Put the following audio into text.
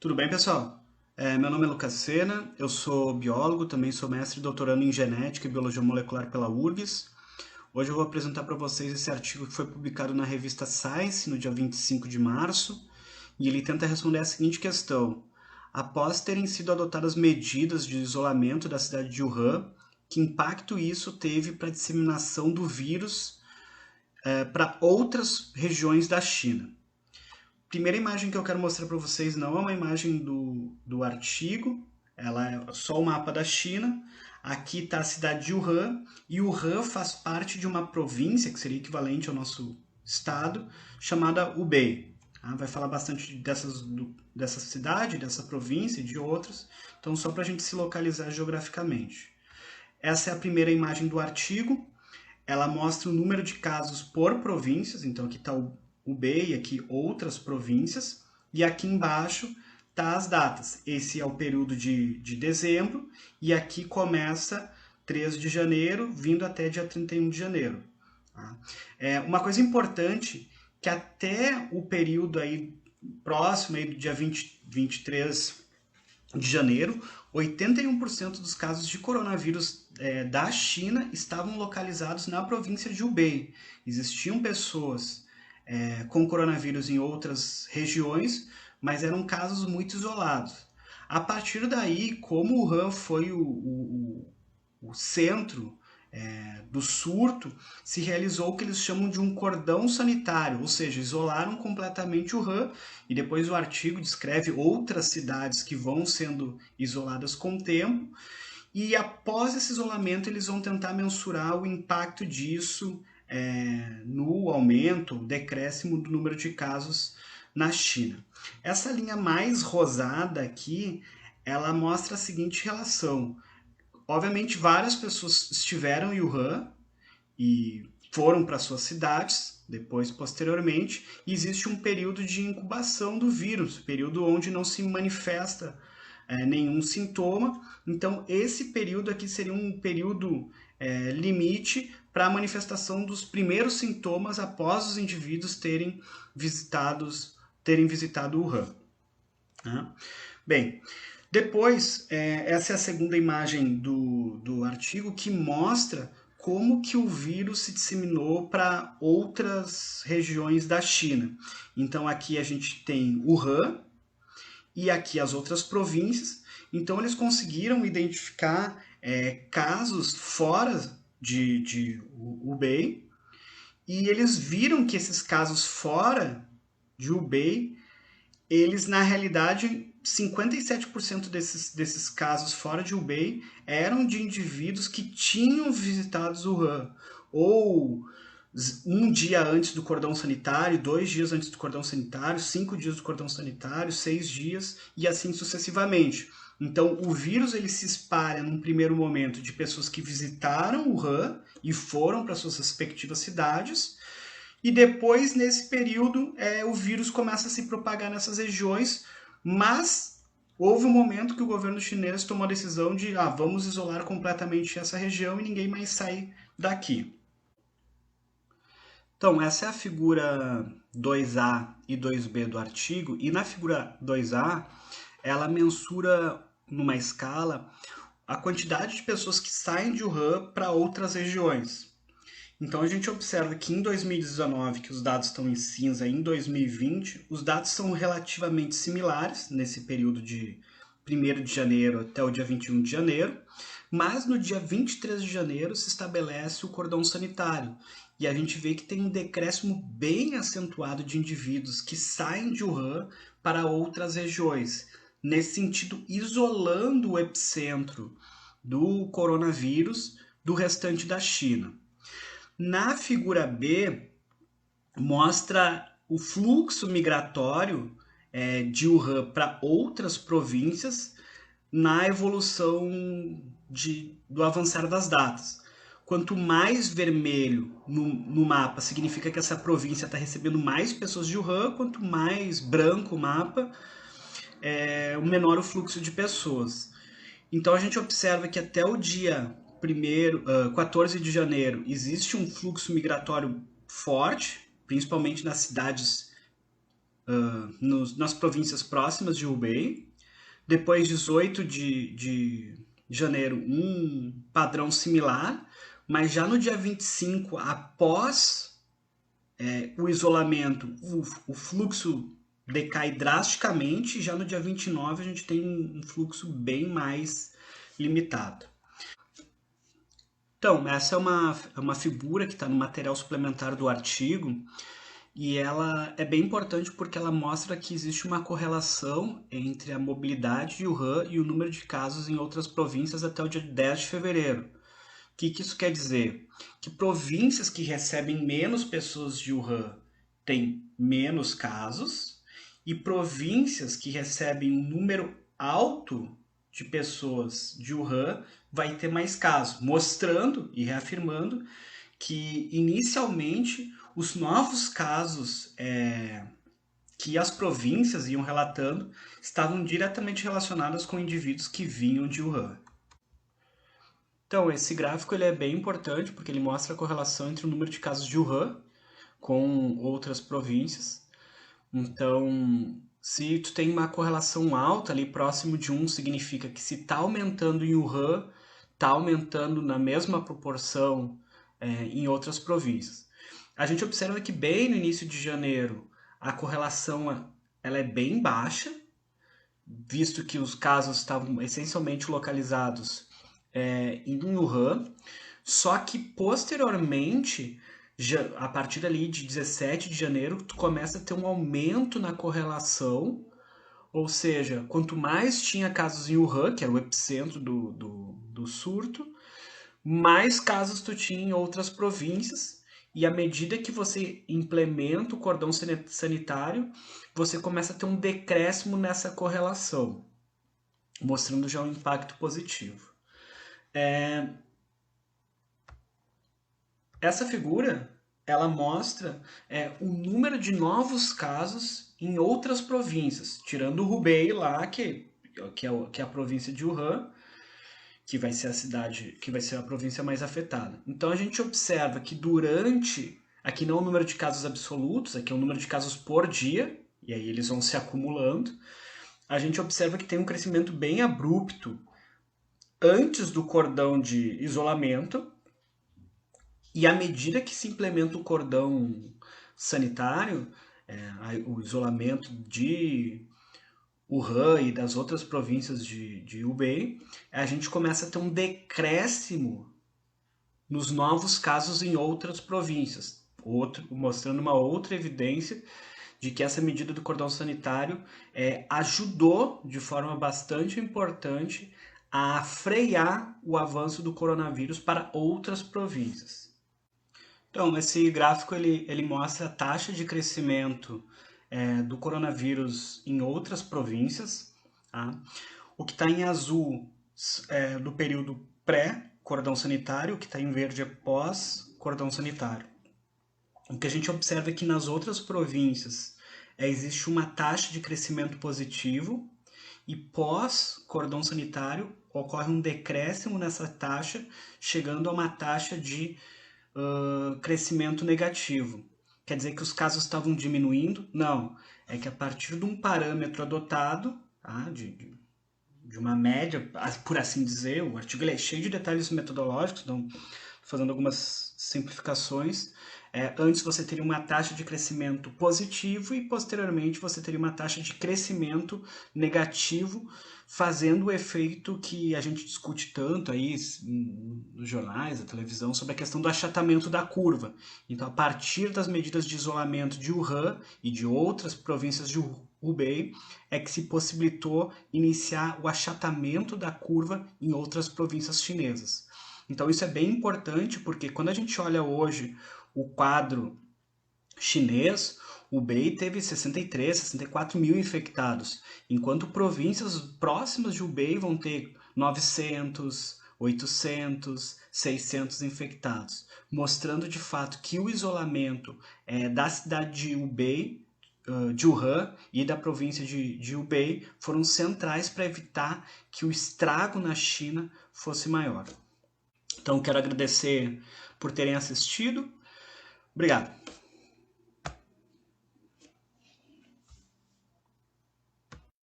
Tudo bem, pessoal? Meu nome é Lucas Sena, eu sou biólogo, também sou mestre e doutorando em genética e biologia molecular pela URGS. Hoje eu vou apresentar para vocês esse artigo que foi publicado na revista Science no dia 25 de março, e ele tenta responder a seguinte questão: após terem sido adotadas medidas de isolamento da cidade de Wuhan, que impacto isso teve para a disseminação do vírus para outras regiões da China? Primeira imagem que eu quero mostrar para vocês não é uma imagem do artigo, ela é só o mapa da China. Aqui está a cidade de Wuhan, e Wuhan faz parte de uma província, que seria equivalente ao nosso estado, chamada Hubei. Tá? Vai falar bastante dessa cidade, dessa província e de outras, então só para a gente se localizar geograficamente. Essa é a primeira imagem do artigo. Ela mostra o número de casos por províncias, então aqui está o Hubei, aqui outras províncias, e aqui embaixo tá as datas. Esse é o período de dezembro, e aqui começa 3 de janeiro, vindo até dia 31 de janeiro. Tá? Uma coisa importante, que até o período aí próximo aí do dia 23 de janeiro, 81% dos casos de coronavírus da China estavam localizados na província de Hubei. Existiam pessoas com coronavírus em outras regiões, mas eram casos muito isolados. A partir daí, como Wuhan foi o centro do surto, se realizou o que eles chamam de um cordão sanitário, ou seja, isolaram completamente Wuhan, e depois o artigo descreve outras cidades que vão sendo isoladas com o tempo, e após esse isolamento eles vão tentar mensurar o impacto disso no aumento, decréscimo do número de casos na China. Essa linha mais rosada aqui, ela mostra a seguinte relação. Obviamente, várias pessoas estiveram em Wuhan e foram para suas cidades, depois, posteriormente, e existe um período de incubação do vírus, período onde não se manifesta nenhum sintoma. Então, esse período aqui seria um período limite para a manifestação dos primeiros sintomas após os indivíduos terem visitado Wuhan. Né? Bem, depois, essa é a segunda imagem do artigo que mostra como que o vírus se disseminou para outras regiões da China. Então aqui a gente tem Wuhan e aqui as outras províncias. Então eles conseguiram identificar casos fora de Hubei, e eles viram que esses casos fora de Hubei, eles na realidade 57% desses casos fora de Hubei eram de indivíduos que tinham visitado Wuhan, ou um dia antes do cordão sanitário, 2 dias antes do cordão sanitário, 5 dias do cordão sanitário, 6 dias e assim sucessivamente. Então, o vírus ele se espalha num primeiro momento de pessoas que visitaram Wuhan e foram para suas respectivas cidades, e depois, nesse período, o vírus começa a se propagar nessas regiões, mas houve um momento que o governo chinês tomou a decisão de vamos isolar completamente essa região e ninguém mais sai daqui. Então, essa é a figura 2A e 2B do artigo, e na figura 2A, ela mensura numa escala a quantidade de pessoas que saem de Wuhan para outras regiões. Então a gente observa que em 2019, que os dados estão em cinza, em 2020, os dados são relativamente similares nesse período de 1º de janeiro até o dia 21 de janeiro, mas no dia 23 de janeiro se estabelece o cordão sanitário, e a gente vê que tem um decréscimo bem acentuado de indivíduos que saem de Wuhan para outras regiões, nesse sentido isolando o epicentro do coronavírus do restante da China. Na figura B, mostra o fluxo migratório de Wuhan para outras províncias na evolução do avançar das datas. Quanto mais vermelho no mapa, significa que essa província está recebendo mais pessoas de Wuhan, quanto mais branco o mapa, o menor o fluxo de pessoas. Então a gente observa que até o dia 14 de janeiro existe um fluxo migratório forte, principalmente nas cidades nas províncias próximas de Hubei. Depois, 18 de janeiro, um padrão similar, mas já no dia 25, após o isolamento, o fluxo decai drasticamente, já no dia 29 a gente tem um fluxo bem mais limitado. Então, essa é uma figura que está no material suplementar do artigo, e ela é bem importante porque ela mostra que existe uma correlação entre a mobilidade de Wuhan e o número de casos em outras províncias até o dia 10 de fevereiro. O que isso quer dizer? Que províncias que recebem menos pessoas de Wuhan têm menos casos, e províncias que recebem um número alto de pessoas de Wuhan vai ter mais casos, mostrando e reafirmando que inicialmente os novos casos que as províncias iam relatando estavam diretamente relacionados com indivíduos que vinham de Wuhan. Então, esse gráfico ele é bem importante porque ele mostra a correlação entre o número de casos de Wuhan com outras províncias. Então, se tu tem uma correlação alta ali próximo de 1, significa que se está aumentando em Wuhan, está aumentando na mesma proporção em outras províncias. A gente observa que bem no início de janeiro a correlação ela é bem baixa, visto que os casos estavam essencialmente localizados em Wuhan, só que posteriormente, a partir ali de 17 de janeiro, tu começa a ter um aumento na correlação, ou seja, quanto mais tinha casos em Wuhan, que era o epicentro do surto, mais casos tu tinha em outras províncias, e à medida que você implementa o cordão sanitário, você começa a ter um decréscimo nessa correlação, mostrando já um impacto positivo. Essa figura, ela mostra o número de novos casos em outras províncias, tirando o Hubei lá, que é a província de Wuhan, que vai ser a cidade, que vai ser a província mais afetada. Então a gente observa que aqui não é o número de casos absolutos, aqui é o número de casos por dia, e aí eles vão se acumulando. A gente observa que tem um crescimento bem abrupto antes do cordão de isolamento, e à medida que se implementa o cordão sanitário, o isolamento de Wuhan e das outras províncias de Hubei, a gente começa a ter um decréscimo nos novos casos em outras províncias, mostrando uma outra evidência de que essa medida do cordão sanitário ajudou de forma bastante importante a frear o avanço do coronavírus para outras províncias. Então, esse gráfico ele mostra a taxa de crescimento do coronavírus em outras províncias. Tá? O que está em azul é do período pré-cordão sanitário, o que está em verde é pós-cordão sanitário. O que a gente observa é que nas outras províncias existe uma taxa de crescimento positivo, e pós-cordão sanitário ocorre um decréscimo nessa taxa, chegando a uma taxa de crescimento negativo. Quer dizer que os casos estavam diminuindo? Não. É que a partir de um parâmetro adotado, tá, de uma média, por assim dizer, o artigo é cheio de detalhes metodológicos, então fazendo algumas simplificações. Antes você teria uma taxa de crescimento positivo e posteriormente você teria uma taxa de crescimento negativo, fazendo o efeito que a gente discute tanto aí nos jornais, na televisão, sobre a questão do achatamento da curva. Então, a partir das medidas de isolamento de Wuhan e de outras províncias de Hubei, é que se possibilitou iniciar o achatamento da curva em outras províncias chinesas. Então isso é bem importante porque quando a gente olha hoje o quadro chinês, o Hubei teve 63, 64 mil infectados, enquanto províncias próximas de Hubei vão ter 900, 800, 600 infectados, mostrando de fato que o isolamento da cidade de Hubei, de Wuhan e da província de Hubei foram centrais para evitar que o estrago na China fosse maior. Então, quero agradecer por terem assistido. Obrigado.